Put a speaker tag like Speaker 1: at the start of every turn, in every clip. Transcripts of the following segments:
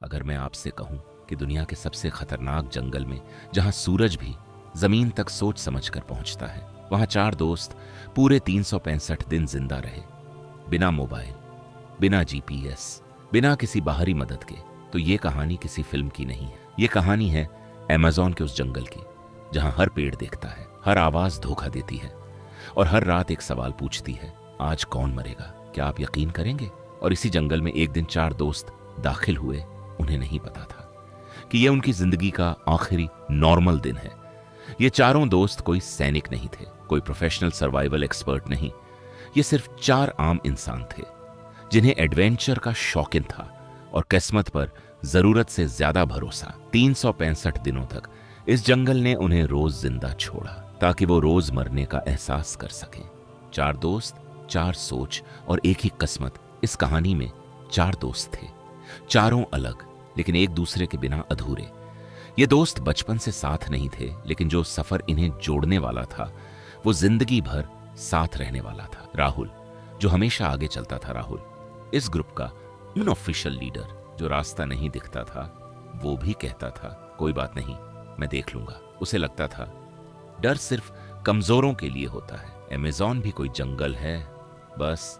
Speaker 1: अगर मैं आपसे कहूं कि दुनिया के सबसे खतरनाक जंगल में, जहां सूरज भी जमीन तक सोच समझ कर पहुंचता है, वहां 4 दोस्त पूरे 365 दिन जिंदा रहे, बिना मोबाइल, बिना जीपीएस, बिना किसी बाहरी मदद के, तो ये कहानी किसी फिल्म की नहीं है। ये कहानी है अमेज़न के उस जंगल की, जहां हर पेड़ देखता है, हर आवाज धोखा देती है और हर रात एक सवाल पूछती है, आज कौन मरेगा? क्या आप यकीन करेंगे? और इसी जंगल में एक दिन 4 दोस्त दाखिल हुए। उन्हें नहीं पता था कि यह उनकी जिंदगी का आखिरी नॉर्मल दिन है। ये चारों दोस्त कोई सैनिक नहीं थे, कोई प्रोफेशनल सर्वाइवल एक्सपर्ट नहीं। ये सिर्फ 4 आम इंसान थे जिन्हें एडवेंचर का शौकीन था और किस्मत पर जरूरत से ज्यादा भरोसा। 365 दिनों तक इस जंगल ने उन्हें रोज जिंदा छोड़ा ताकि वो रोज मरने का एहसास कर सकें। 4 दोस्त, 4 सोच और एक ही किस्मत। इस कहानी में 4 दोस्त थे, चारों अलग लेकिन एक दूसरे के बिना अधूरे। ये दोस्त बचपन से साथ नहीं थे, लेकिन जो सफर इन्हें जोड़ने वाला था वो जिंदगी भर साथ रहने वाला था। राहुल, जो हमेशा आगे चलता था, राहुल इस ग्रुप का अनऑफिशियल लीडर, जो रास्ता नहीं दिखता था, वो भी कहता था कोई बात नहीं, मैं देख लूंगा। उसे लगता था डर सिर्फ कमजोरों के लिए होता है। अमेज़न भी कोई जंगल है, बस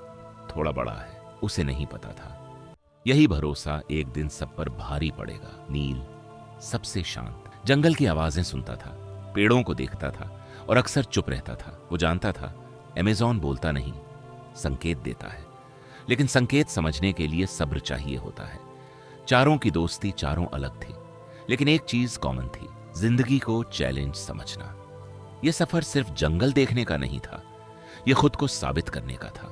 Speaker 1: थोड़ा बड़ा है। उसे नहीं पता था यही भरोसा एक दिन सब पर भारी पड़ेगा। नील सबसे शांत, जंगल की आवाजें सुनता था, पेड़ों को देखता था और अक्सर चुप रहता था। वो जानता था अमेज़न बोलता नहीं, संकेत देता है, लेकिन संकेत समझने के लिए सब्र चाहिए होता है। चारों की दोस्ती, चारों अलग थी, लेकिन एक चीज कॉमन थी, जिंदगी को चैलेंज समझना। यह सफर सिर्फ जंगल देखने का नहीं था, यह खुद को साबित करने का था।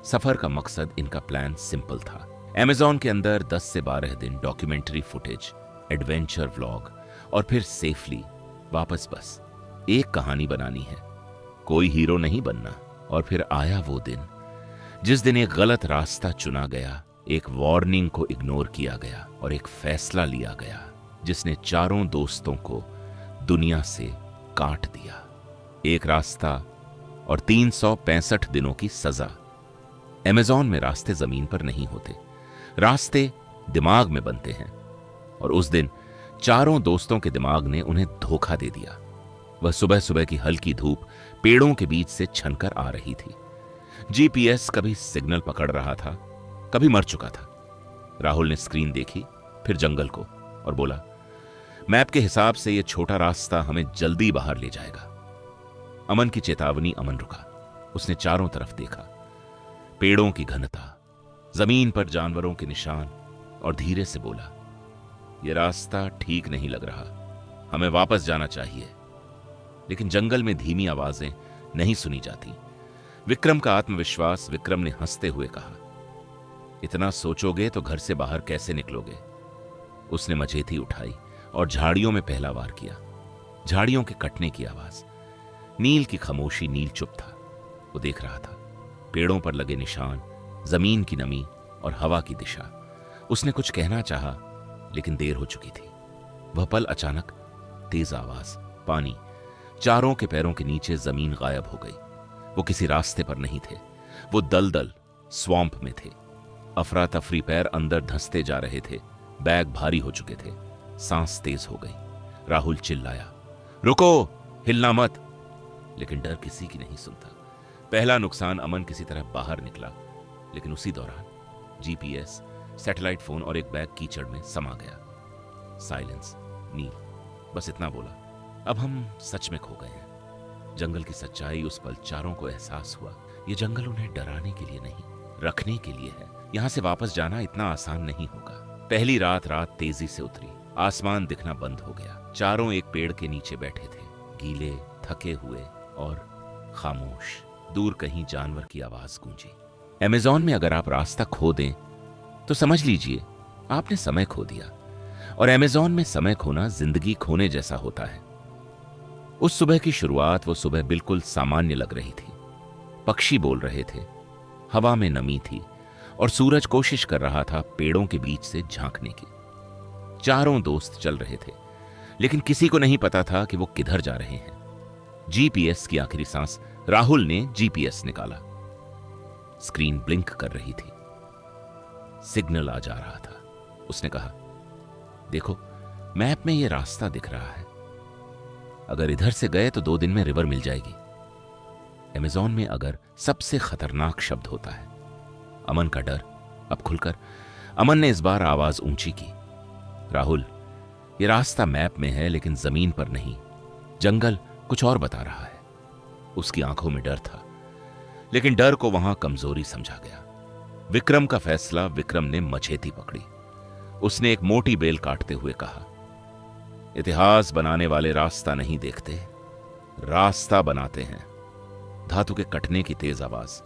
Speaker 1: सफर का मकसद, इनका प्लान सिंपल था। अमेज़न के अंदर 10 से 12 दिन डॉक्यूमेंट्री फुटेज, एडवेंचर व्लॉग और फिर सेफली वापस। बस एक कहानी बनानी है, कोई हीरो नहीं बनना। और फिर आया वो दिन जिस दिन एक गलत रास्ता चुना गया, एक वार्निंग को इग्नोर किया गया और एक फैसला लिया गया जिसने चारों दोस्तों को दुनिया से काट दिया। एक रास्ता और 365 दिनों की सजा। अमेज़न में रास्ते जमीन पर नहीं होते, रास्ते दिमाग में बनते हैं। और उस दिन चारों दोस्तों के दिमाग ने उन्हें धोखा दे दिया। वह सुबह सुबह की हल्की धूप पेड़ों के बीच से छनकर आ रही थी। जीपीएस कभी सिग्नल पकड़ रहा था, कभी मर चुका था। राहुल ने स्क्रीन देखी, फिर जंगल को, और बोला, मैप के हिसाब से यह छोटा रास्ता हमें जल्दी बाहर ले जाएगा। अमन की चेतावनी। अमन रुका, उसने चारों तरफ देखा, पेड़ों की घनता, जमीन पर जानवरों के निशान, और धीरे से बोला, यह रास्ता ठीक नहीं लग रहा, हमें वापस जाना चाहिए। लेकिन जंगल में धीमी आवाजें नहीं सुनी जाती। विक्रम का आत्मविश्वास। विक्रम ने हंसते हुए कहा, इतना सोचोगे तो घर से बाहर कैसे निकलोगे? उसने मजेठी उठाई और झाड़ियों में पहला वार किया। झाड़ियों के कटने की आवाज। नील की खामोशी। नील चुप था, वो देख रहा था पेड़ों पर लगे निशान, जमीन की नमी और हवा की दिशा। उसने कुछ कहना चाहा, लेकिन देर हो चुकी थी। वह पल अचानक तेज आवाज, पानी। चारों के पैरों के नीचे जमीन गायब हो गई। वो किसी रास्ते पर नहीं थे, वो दलदल स्वैम्प में थे। अफरा तफरी, पैर अंदर धंसते जा रहे थे, बैग भारी हो चुके थे, सांस तेज हो गई। राहुल चिल्लाया, रुको, हिलना मत। लेकिन डर किसी की नहीं सुनता। पहला नुकसान, अमन किसी तरह बाहर निकला, लेकिन उसी दौरान जीपीएस, सैटेलाइट फोन और एक बैग कीचड़ में समा गया। साइलेंस। नील बस इतना बोला, अब हम सच में खो गए हैं। जंगल की सच्चाई। उस पल चारों को एहसास हुआ, ये जंगल उन्हें डराने के लिए नहीं, रखने के लिए है। यहां से वापस जाना इतना आसान नहीं होगा। पहली रात तेजी से उतरी, आसमान दिखना बंद हो गया। चारों एक पेड़ के नीचे बैठे थे, गीले, थके हुए और खामोश। दूर कहीं जानवर की आवाज गूंजी। अमेज़न में अगर आप रास्ता खो दें तो समझ लीजिए आपने समय खो दिया, और अमेज़न में समय खोना जिंदगी खोने जैसा होता है। उस सुबह की शुरुआत, वो सुबह बिल्कुल सामान्य लग रही थी। पक्षी बोल रहे थे, हवा में नमी थी और सूरज कोशिश कर रहा था पेड़ों के बीच से झांकने की। चारों दोस्त चल रहे थे, लेकिन किसी को नहीं पता था कि वो किधर जा रहे हैं। जीपीएस की आखिरी सांस। राहुल ने जीपीएस निकाला। स्क्रीन ब्लिंक कर रही थी, सिग्नल आ जा रहा था। उसने कहा, देखो, मैप में ये रास्ता दिख रहा है। अगर इधर से गए तो 2 दिन में रिवर मिल जाएगी। अमेज़न में अगर सबसे खतरनाक शब्द होता है। अमन का डर अब खुलकर अमन ने इस बार आवाज ऊंची की। राहुल, ये रास्ता मैप में है लेकिन जमीन पर नहीं। जंगल कुछ और बता रहा है। उसकी आंखों में डर था, लेकिन डर को वहां कमजोरी समझा गया। विक्रम का फैसला विक्रम ने मछेती पकड़ी। उसने एक मोटी बेल काटते हुए कहा, इतिहास बनाने वाले रास्ता नहीं देखते, रास्ता बनाते हैं। धातु के कटने की तेज आवाज,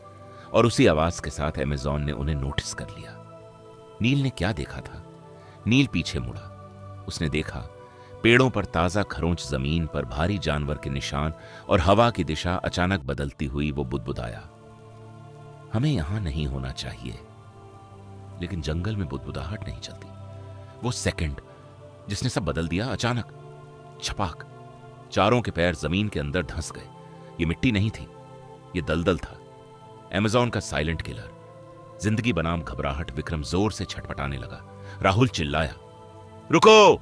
Speaker 1: और उसी आवाज के साथ अमेज़न ने उन्हें नोटिस कर लिया। नील ने क्या देखा था? नील पीछे मुड़ा। उसने देखा पेड़ों पर ताजा खरोंच, जमीन पर भारी जानवर के निशान, और हवा की दिशा अचानक बदलती हुई वो बुदबुदाया, हमें यहां नहीं होना चाहिए। लेकिन जंगल में बुदबुदाहट नहीं चलती। वो सेकंड जिसने सब बदल दिया, अचानक छपाक, चारों के पैर जमीन के अंदर धंस गए। ये मिट्टी नहीं थी, ये दलदल था। अमेज़न का साइलेंट किलर। जिंदगी बनाम घबराहट। विक्रम जोर से छटपटाने लगा। राहुल चिल्लाया, रुको!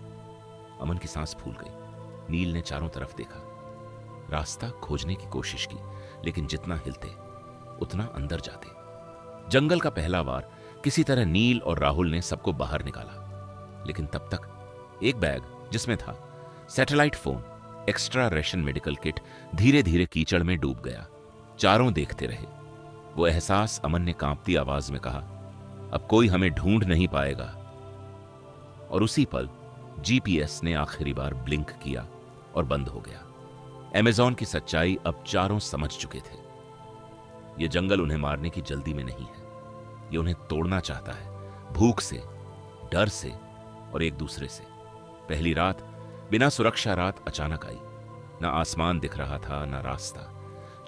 Speaker 1: अमन की सांस फूल गई। नील ने चारों तरफ देखा, रास्ता खोजने की कोशिश की, लेकिन जितना हिलते उतना अंदर जाते। जंगल का पहला वार किसी तरह नील और राहुल ने सबको बाहर निकाला। लेकिन तब तक एक बैग जिसमें था satellite phone, extra ration medical kit, धीरे धीरे कीचड़ में डूब गया। चारों देखते रहे। वो एहसास अमन ने कांपती आवाज में कहा, अब कोई हमें ढूंढ नहीं पाएगा। और उसी पल जीपीएस ने आखिरी बार ब्लिंक किया और बंद हो गया। अमेज़न की सच्चाई अब चारों समझ चुके थे। यह जंगल उन्हें मारने की जल्दी में नहीं है, ये उन्हें तोड़ना चाहता है, भूख से, डर से और एक दूसरे से। पहली रात बिना सुरक्षा रात अचानक आई। ना आसमान दिख रहा था, ना रास्ता।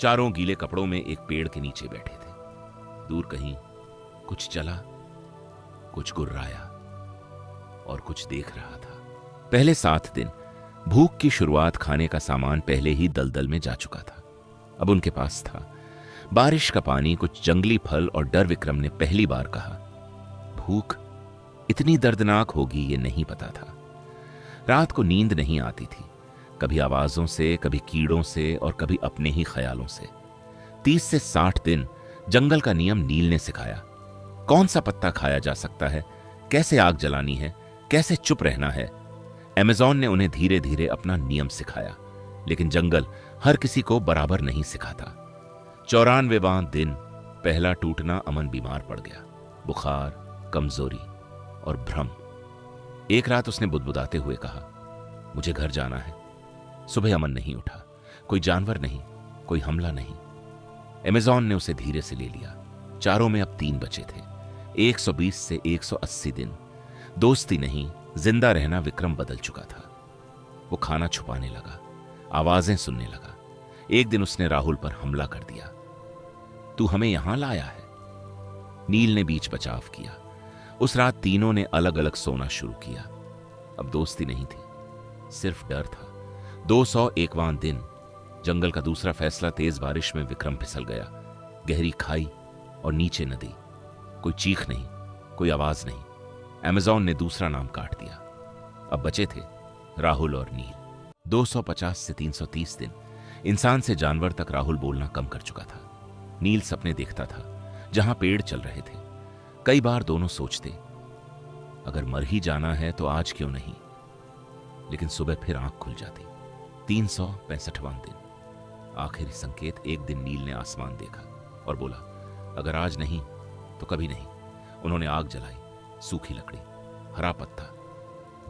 Speaker 1: चारों गीले कपड़ों में एक पेड़ के नीचे बैठे थे। दूर कहीं कुछ चला, कुछ गुर्राया और कुछ देख रहा था। पहले 7 दिन भूख की शुरुआत, खाने का सामान पहले ही दलदल में जा चुका था। अब उनके पास था बारिश का पानी, कुछ जंगली फल और डर। विक्रम ने पहली बार कहा, भूख इतनी दर्दनाक होगी ये नहीं पता था। रात को नींद नहीं आती थी, कभी आवाजों से, कभी कीड़ों से और कभी अपने ही ख्यालों से। 30 से 60 दिन जंगल का नियम नील ने सिखाया। कौन सा पत्ता खाया जा सकता है, कैसे आग जलानी है, कैसे चुप रहना है। अमेज़न ने उन्हें धीरे धीरे अपना नियम सिखाया। लेकिन जंगल हर किसी को बराबर नहीं सिखाता। 94वां दिन पहला टूटना, अमन बीमार पड़ गया। बुखार, कमजोरी और भ्रम। एक रात उसने बुदबुदाते हुए कहा, मुझे घर जाना है। सुबह अमन नहीं उठा। कोई जानवर नहीं, कोई हमला नहीं। अमेज़न ने उसे धीरे से ले लिया। चारों में अब 3 बचे थे। 120 से 180 दिन। दोस्ती नहीं, जिंदा रहना। विक्रम बदल चुका था। वो खाना छुपाने लगा, आवाजें सुनने लगा। एक दिन उसने राहुल पर हमला कर दिया। तू हमें यहां लाया है? नील ने बीच बचाव किया। उस रात तीनों ने अलग अलग सोना शुरू किया। अब दोस्ती नहीं थी, सिर्फ डर था। 201वां दिन जंगल का दूसरा फैसला। तेज बारिश में विक्रम फिसल गया। गहरी खाई और नीचे नदी। कोई चीख नहीं, कोई आवाज नहीं। अमेज़न ने दूसरा नाम काट दिया। अब बचे थे राहुल और नील। 250 से 330 दिन। इंसान से जानवर तक राहुल बोलना कम कर चुका था। नील सपने देखता था जहां पेड़ चल रहे थे। कई बार दोनों सोचते, अगर मर ही जाना है तो आज क्यों नहीं। लेकिन सुबह फिर आंख खुल जाती। 365वां दिन। आखिरी संकेत। एक दिन नील ने आसमान देखा और बोला, अगर आज नहीं तो कभी नहीं। उन्होंने आग जलाई। सूखी लकड़ी, हरा पत्ता,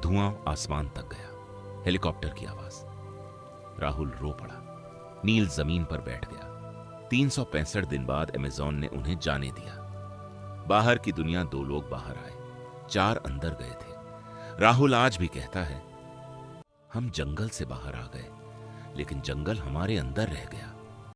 Speaker 1: धुआं आसमान तक गया। हेलीकॉप्टर की आवाज। राहुल रो पड़ा। नील जमीन पर बैठ गया। 365 दिन बाद अमेज़न ने उन्हें जाने दिया। बाहर की दुनिया। 2 लोग बाहर आए, 4 अंदर गए थे। राहुल आज भी कहता है, हम जंगल से बाहर आ गए, लेकिन जंगल हमारे अंदर रह गया।